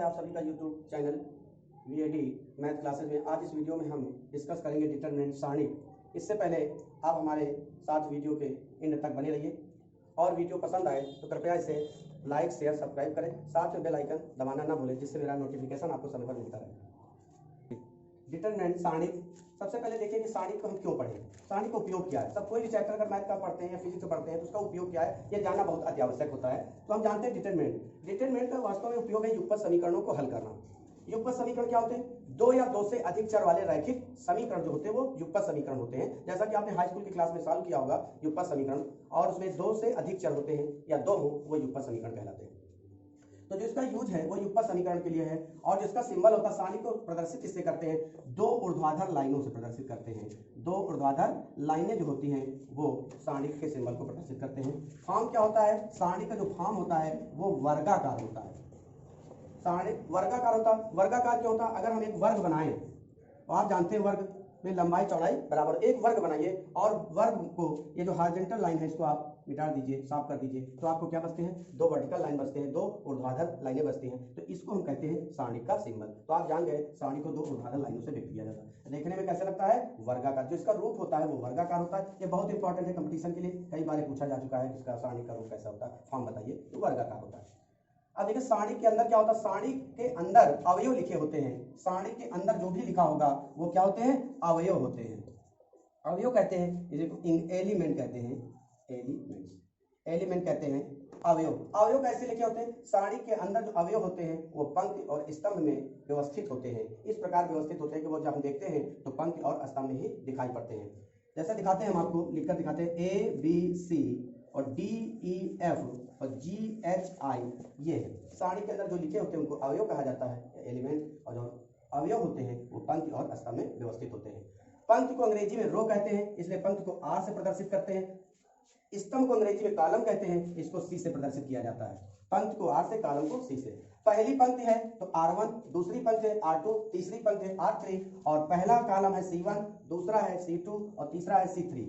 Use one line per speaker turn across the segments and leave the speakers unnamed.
आप सभी का YouTube channel VAD math classes में। आज इस वीडियो में हम डिस्कस करेंगे डिटरमिनेंट सारणिक। इससे पहले आप हमारे साथ वीडियो के एंड तक बने रहिए और वीडियो पसंद आए तो कृपया इसे लाइक शेयर सब्सक्राइब करें, साथ में बेल आइकन दबाना ना भूलें जिससे मेरा नोटिफिकेशन आपको समय पर मिलता रहे। डिटरमिनेंट सारणिक, सबसे पहले देखिए कि सारणिक को हम क्यों पढ़ें, सारणिक का उपयोग क्या है। सब कोई भी चैप्टर अगर मैथ का पढ़ते हैं या फिजिक्स का पढ़ते हैं तो उसका उपयोग क्या है ये जानना बहुत अति आवश्यक होता है। तो हम जानते हैं डिटरमिनेंट का वास्तव में उपयोग है युगपत समीकरणों को हल करना। युगपत समीकरण क्या होते हैं? दो या दो से अधिक चर वाले रैखिक समीकरण जो होते हैं वो युगपत समीकरण होते हैं। जैसा कि आपने हाई स्कूल की क्लास में सॉल्व किया होगा युगपत समीकरण, और उसमें दो से अधिक चर होते हैं या दो हो वो युगपत समीकरण कहलाते हैं। तो जिसका यूज है वो युगपत समीकरण के लिए है, और जिसका सिंबल होता है सारणी को प्रदर्शित किससे करते हैं? दो ऊर्ध्वाधर लाइनों से प्रदर्शित करते हैं। दो ऊर्ध्वाधर लाइनें जो होती हैं वो सारणी के सिंबल को प्रदर्शित करते हैं। फॉर्म क्या होता है? सारणी का जो फॉर्म होता है वो वर्गाकार होता है। सारणी वर्गाकार होता है। वर्गाकार क्या होता है? अगर हम एक वर्ग बनाएं, तो आप जानते हैं वर्ग में लंबाई चौड़ाई बराबर, एक वर्ग बनाइए और वर्ग को ये जो हॉरिजॉन्टल लाइन है इसको आप मिटा दीजिए, साफ कर दीजिए, तो आपको क्या बचते हैं? दो वर्टिकल लाइन बचते हैं, दो ऊर्ध्वाधर लाइनें बचती हैं। तो इसको हम कहते हैं सारणी का सिंबल। तो आप जान गए सारणी को दो ऊर्ध्वाधर लाइनों से व्यक्त किया जाता है। देखने में कैसे लगता है? वर्गाकार। जो इसका रूप होता है वो वर्गाकार होता है। ये बहुत इंपॉर्टेंट है कंपटीशन के लिए, कई बार पूछा जा चुका है कि इसका सारणी का रूप कैसा होता है, फॉर्म बताइए। तो वर्गाकार होता है। अब देखिए सारणी के अंदर क्या होता है? सारणी के अंदर अवयव लिखे होते हैं। सारणी के अंदर जो भी लिखा होगा वो क्या होते हैं? अवयव होते हैं। अवयव कहते हैं, एलिमेंट कहते हैं, एलिमेंट कहते हैं अवयव। अवयव कैसे लिखे होते हैं? सारणी के अंदर जो अवयव होते हैं वो पंक्ति और स्तंभ में व्यवस्थित होते हैं। इस प्रकार व्यवस्थित होते हैं कि वो जब हम देखते हैं तो पंक्ति और स्तंभ में ही दिखाई पड़ते हैं। जैसे दिखाते हैं, हम आपको लिखकर दिखाते हैं ABC और DEF और GHI। ये सारणी के अंदर जो लिखे होते हैं उनको अवयव कहा जाता है, एलिमेंट। और जो अवयव होते हैं वो पंक्ति और स्तंभ में व्यवस्थित होते हैं। पंक्ति को अंग्रेजी में रो कहते हैं, इसलिए पंक्ति को R से प्रदर्शित करते हैं। स्तंभ को अंग्रेजी में कॉलम कहते हैं, इसको C से प्रदर्शित किया जाता है। पंक्ति को R से, कॉलम को C से। पहली पंक्ति है तो R1, दूसरी पंक्ति है R2, तीसरी पंक्ति है R3, और पहला कॉलम है C1, दूसरा है C2 और तीसरा है C3।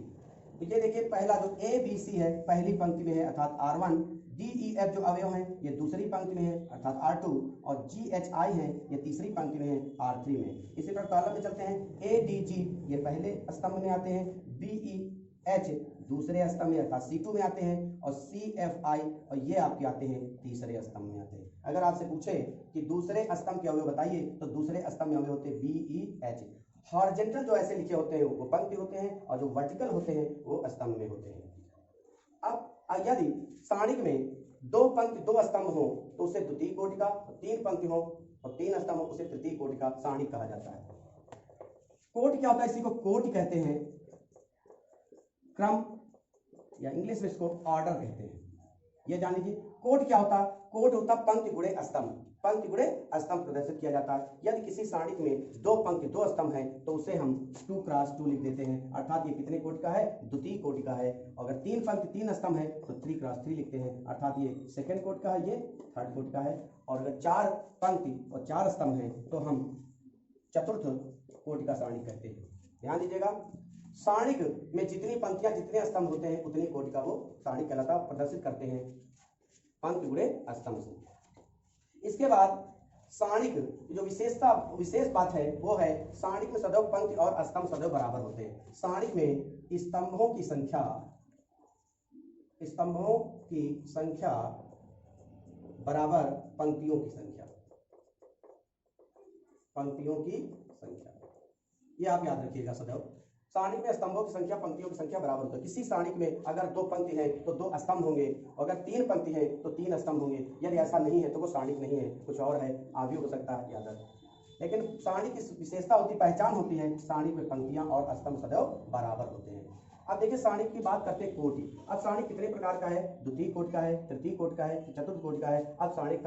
तो ये देखिए पहला जो ABC है पहली पंक्ति में है अर्थात R1, DEF जो अवयव हैं ये दूसरी पंक्ति में है अर्थात R2, और GHI है ये तीसरी पंक्ति में है R3 में। इसी प्रकार कॉलम में चलते हैं, ADG ये पहले स्तंभ में आते हैं, BEH दूसरे स्तंभ में अर्थात C2 में आते हैं, और CFI और ये आपके आते हैं तीसरे स्तंभ में आते हैं। अगर आपसे पूछे कि दूसरे स्तंभ के अवयव बताइए तो दूसरे स्तंभ में अवयव होते हैं BEH। हॉरिजॉन्टल जो ऐसे लिखे होते हैं वो पंक्ति होते हैं, और जो वर्टिकल होते हैं वो स्तंभ में होते हैं। अब यदि सारणी में दो पंक्ति दो स्तंभ हो तो उसे द्वितीय कोटि का, तीन पंक्ति हो और तीन स्तंभ हो उसे तृतीय कोटि का सारणी कहा जाता है। कोटि क्या होता है? इसी को कोटि कहते हैं, क्रम, या इंग्लिश में इसको ऑर्डर कहते हैं। ये जान लीजिए कोट क्या होता है? कोट होता है पंक्ति गुणे स्तंभ, पंक्ति गुणे स्तंभ प्रदर्शित किया जाता है। यदि किसी सारणी में दो पंक्ति दो स्तंभ है तो उसे हम 2 × 2 लिख देते हैं, अर्थात ये कितने कोटि का है? द्वितीय कोटि का है। अगर तीन पंक्ति तीन स्तंभ है तो 3 × 3 लिखते हैं, अर्थात ये सेकंड कोटि का है, ये थर्ड कोटि का है। और अगर चार पंक्ति और चार स्तंभ है तो हम चतुर्थ कोटि का सारणी कहते हैं। ध्यान दीजिएगा, सारणी में जितनी पंक्तियां जितने स्तंभ होते हैं उतनी कोटि का वो सारणी कहलाता, प्रदर्शित करते हैं पंक्ति गुणे स्तंभ से। इसके बाद सारणी जो विशेष बात है वो है सारणी में सदैव पंक्ति और स्तंभ सदैव बराबर होते हैं। सारणी में स्तंभों की संख्या बराबर पंक्तियों की संख्या, ये आप याद रखिएगा सदैव। सारणी में स्तंभों की संख्या पंक्तियों की संख्या बराबर होती है। किसी सारणी में अगर दो पंक्ति है तो दो स्तंभ होंगे, और अगर तीन पंक्ति है तो तीन स्तंभ होंगे। यदि ऐसा नहीं है तो वो सारणी नहीं है, कुछ और है, आगे हो सकता है, याद रखें। लेकिन सारणी की विशेषता होती, पहचान होती है सारणी में पंक्तियां और स्तंभ सदैव बराबर होते हैं। अब देखिए सारणी की बात करते हैं कोटि। अब सारणी कितने प्रकार का है? द्वितीय कोटि का है, तृतीय कोटि का है, चतुर्थ कोटि का है। अब सारणी